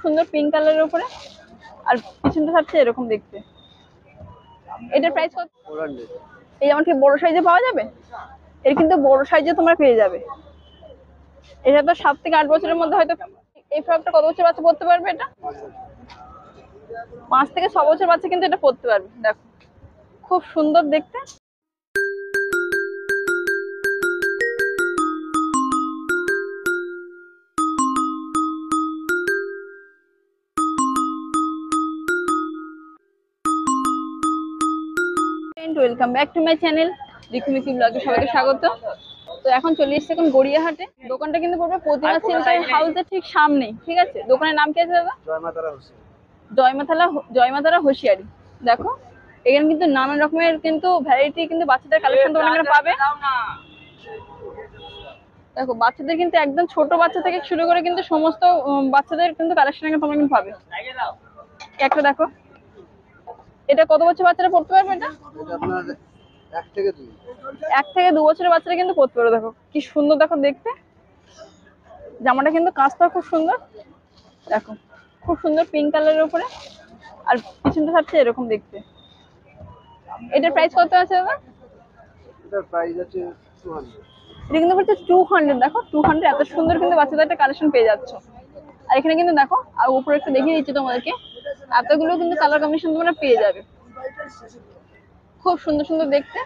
সুন্দর পিঙ্ক কালারের উপরে, আর পিছনটা থাকছে এরকম দেখতে। এটার প্রাইস কত? 400। এই যেমন কি বড় সাইজে পাওয়া যাবে, এর কিন্তু বড় সাইজে তোমরা পেয়ে যাবে। এটা তো 7 থেকে 8 বছরের মধ্যে হয়তো। এই ফ্রকটা কত বছর বাচ্চা পড়তে পারবে? এটা 5 থেকে 6 বছর বাচ্চা কিন্তু এটা পড়তে পারবে। দেখো খুব সুন্দর দেখতে। Welcome back to my channel Riku Mickey ব্লগে সবাইকে স্বাগত। তো এখন চলে এসেছি এখন গড়িয়াহাটে। দোকানটা কিন্তু পড়বে প্রতিমা সিল্ক হাউসের ঠিক সামনে, ঠিক আছে? দোকানের নাম কি আছে দাদা? জয়মাতারা হোশিয়ারি। দেখো এখানে কিন্তু নানান রকমের কিন্তু ভ্যারাইটি কিন্তু বাচ্চাদের কালেকশন তোমরা এখানে পাবে। দেখো বাচ্চাদের কিন্তু একদম ছোট বাচ্চা থেকে শুরু করে কিন্তু সমস্ত বাচ্চাদের কিন্তু কালেকশন এখানে তোমরা কিন্তু পাবে। একটা দেখো, এটা কত বছর বাচ্চারা পড়তে পারবে? এটা আপনার 1 থেকে 2। 1 থেকে 2 বছরের বাচ্চারা কিন্তু পড়তে পারবে। দেখো কি সুন্দর দেখো দেখতে, জামাটা কিন্তু কাজটা খুব সুন্দর। দেখো খুব সুন্দর পিঙ্ক কালারের উপরে, আর পিছনটা থাকছে এরকম দেখতে। এটার প্রাইস কত আছে দাদা? এটার প্রাইস আছে 200। এটা কিন্তু হচ্ছে 200। দেখো 200 এত সুন্দর কিন্তু বাচ্চাদের একটা কালেকশন পেয়ে যাচ্ছ। আর এখানে কিন্তু দেখো, আর উপরে একটু দেখিয়ে দিচ্ছি তোমাদেরকে, এতগুলো কিন্তু কালার কম্বিনেশন তোমরা পেয়ে যাবে। খুব সুন্দর সুন্দর দেখতে,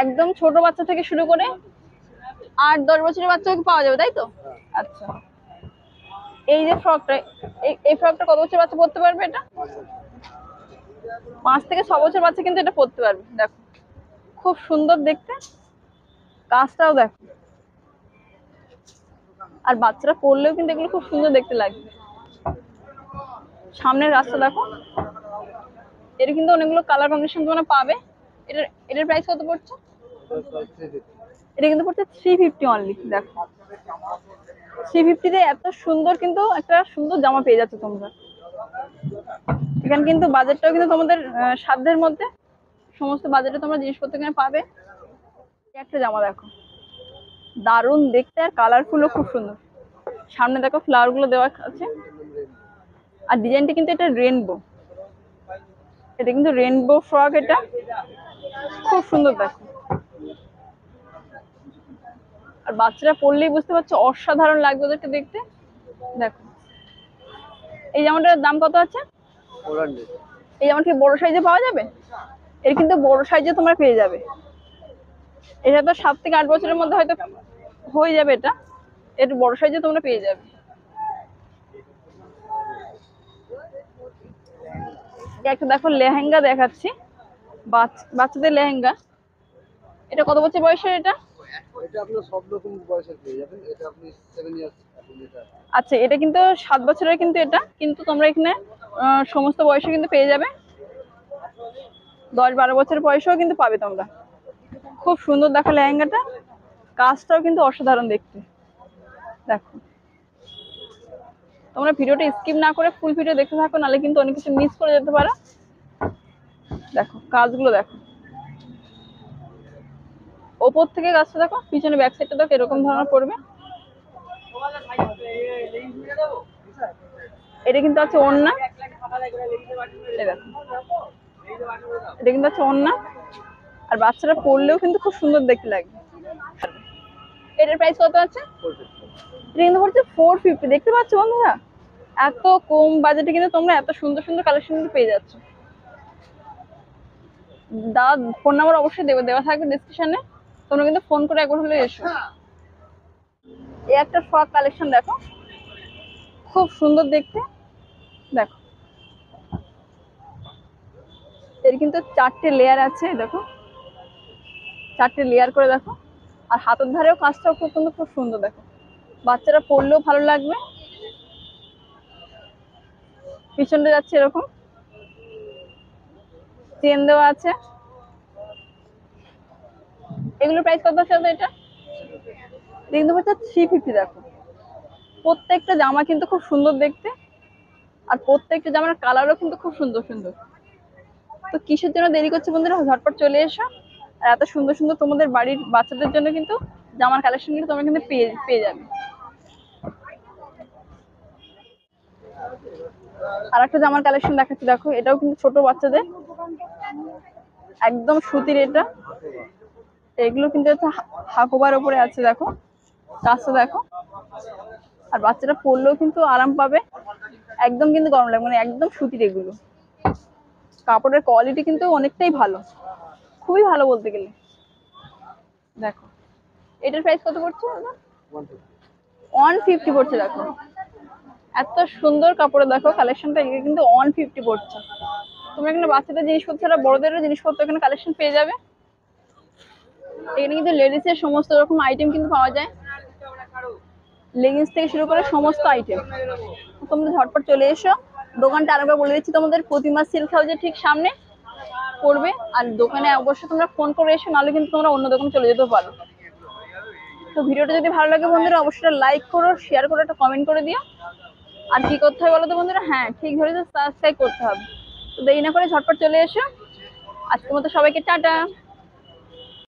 একদম ছোট বাচ্চা থেকে শুরু করে 8-10 বছরের বাচ্চাকে পাওয়া যাবে, তাই তো? আচ্ছা, এই যে ফ্রকটা, এই ফ্রকটা কত বছর বাচ্চা পড়তে পারবে? এটা 5 থেকে 6 বছর বাচ্চা কিন্তু এটা পড়তে পারবে। দেখো খুব সুন্দর দেখতে, কাজটাও দেখো। আর বাচ্চারা পড়লেও কিন্তু এগুলো খুব সুন্দর দেখতে লাগবে। সামনের রাস্তা দেখো, এর কিন্তু অনেকগুলো কালার কম্বিনেশন তোমরা পাবে। এটার প্রাইস কত পড়ছে? এটা কিন্তু পড়ছে 350 অনলি। দেখো 350 তে এত সুন্দর কিন্তু একটা সুন্দর জামা পেয়ে যাচ্ছে তোমরা। এখানে কিন্তু বাজেটটাও কিন্তু তোমাদের সাধ্যের মধ্যে, সমস্ত বাজেটে তোমরা জিনিসপত্র এখানে পাবে। একটা জামা দেখো, দারুণ দেখতে আর কালারফুলও খুব সুন্দর। সামনে দেখো ফ্লাওয়ার গুলো দেওয়া আছে, আর ডিজাইনটা কিন্তু এটা রেনবো। এটা কিন্তু রেনবো ফ্রক, এটা খুব সুন্দর দেখো। আর বাচ্চারা পরলেই বুঝতে পারছো অসাধারণ লাগবে ওদেরকে দেখতে। দেখো এই জামাটার দাম কত আছে? 400। এই জামাটা কি বড় সাইজে পাওয়া যাবে? এর কিন্তু বড় সাইজে তোমরা পেয়ে যাবে। এটা তো 7 থেকে 8 বছরের মধ্যে হয়তো হয়ে যাবে। এটা এর বড় সাইজে তোমরা পেয়ে যাবে। একটা দেখো লেহেঙ্গা দেখাচ্ছি, বাচ্চাদের লেহেঙ্গা। এটা কত বছর বয়সের? এটা এটা আপনার সব রকম বয়সের পেয়ে যাবেন। এটা আপনি 7 ইয়ার্স এটা। আচ্ছা, এটা কিন্তু 7 বছরের কিন্তু এটা কিন্তু তোমরা এখানে সমস্ত বয়সে কিন্তু পেয়ে যাবে। 10-12 বছর বয়সেও কিন্তু পাবে তোমরা। খুব সুন্দর দেখো লেহেঙ্গাটা, কাজটাও কিন্তু অসাধারণ দেখতে। দেখো তোমরা ভিডিওটা স্কিপ না করে ফুল ভিডিও দেখতে থাকো, নাহলে কিন্তু অনেক কিছু মিস করে যেতে পারো। দেখো কাজগুলো দেখো, ওপর থেকে কাজটা দেখো, পিছনে ব্যাক সাইডটা দেখো এরকম ধরনের পড়বে। এটা কিন্তু আছে ওড়না, এই দেখো এটা কিন্তু আছে ওড়না, আর বাচ্চারা পরলেও কিন্তু খুব সুন্দর দেখতে লাগবে। এটার প্রাইস কত আছে? এটা কিন্তু পড়ছে 450। দেখতে পাচ্ছ বন্ধুরা, এত কম বাজেটে কিন্তু তোমরা এত সুন্দর সুন্দর কালেকশন কিন্তু পেয়ে যাচ্ছ। দাদা ফোন নাম্বার অবশ্যই দেওয়া থাকবে ডেসক্রিপশনে, তোমরা কিন্তু ফোন করে একবার হলে এসো। এই একটা ফ্রক কালেকশন দেখো, খুব সুন্দর দেখতে। দেখো এর কিন্তু 4টে লেয়ার আছে, দেখো 4টে লেয়ার করে দেখো। আর হাতের ধারেও কাজটাও খুব সুন্দর, খুব সুন্দর দেখো। বাচ্চারা পরলেও ভালো লাগবে। পিছনটা যাচ্ছে এরকম, চেন দেওয়া আছে। এগুলোর প্রাইস কত আছে? এটা কিন্তু হচ্ছে 350। দেখো প্রত্যেকটা জামা কিন্তু খুব সুন্দর দেখতে, আর প্রত্যেকটা জামার কালারও কিন্তু খুব সুন্দর সুন্দর। তো কিসের জন্য দেরি করছে বন্ধুরা, ঝটপট চলে এসো। আর এত সুন্দর সুন্দর তোমাদের বাড়ির বাচ্চাদের জন্য কিন্তু জামার কালেকশন কিন্তু তোমরা কিন্তু পেয়ে যাবে। আর একটা জামার কালেকশন দেখাচ্ছি, দেখো এটাও কিন্তু ছোট বাচ্চাদের, একদম সুতির এটা। এগুলো কিন্তু হচ্ছে হাকোবার উপরে আছে, দেখো কাজটা দেখো। আর বাচ্চাটা পরলেও কিন্তু আরাম পাবে, একদম কিন্তু গরম লাগবে, মানে একদম সুতির এগুলো। কাপড়ের কোয়ালিটি কিন্তু অনেকটাই ভালো, খুবই ভালো বলতে গেলে। দেখো এটার প্রাইস কত পড়ছে? 150 পড়ছে। দেখো এত সুন্দর কাপড়ে, দেখো কালেকশনটা, এগুলো কিন্তু 150 পড়ছে। তোমরা এখানে বাচ্চাদের জিনিসপত্র ছাড়া বড়দেরও জিনিসপত্র এখানে কালেকশন পেয়ে যাবে। এখানে কিন্তু লেডিস এর সমস্ত রকম আইটেম কিন্তু পাওয়া যায়, লেগিংস থেকে শুরু করে সমস্ত আইটেম। তোমরা ঝটপট চলে এসো। দোকানটা আরেকবার বলে দিচ্ছি তোমাদের, প্রতিমা সিল্ক হাউসের ঠিক সামনে পড়বে। আর দোকানে অবশ্যই তোমরা ফোন করে এসো, নাহলে কিন্তু তোমরা অন্য দোকানে চলে যেতেও পারো। তো ভিডিওটা যদি ভালো লাগে বন্ধুরা, অবশ্যই লাইক করো, শেয়ার করো, একটা কমেন্ট করে দিও। আর কি করতে হবে বলো তো বন্ধুরা? হ্যাঁ ঠিক ধরেছো, সাবস্ক্রাইব করতে হবে। তো দেরি না করে ঝটপট চলে এসো। আজকের মতো সবাইকে টাটা।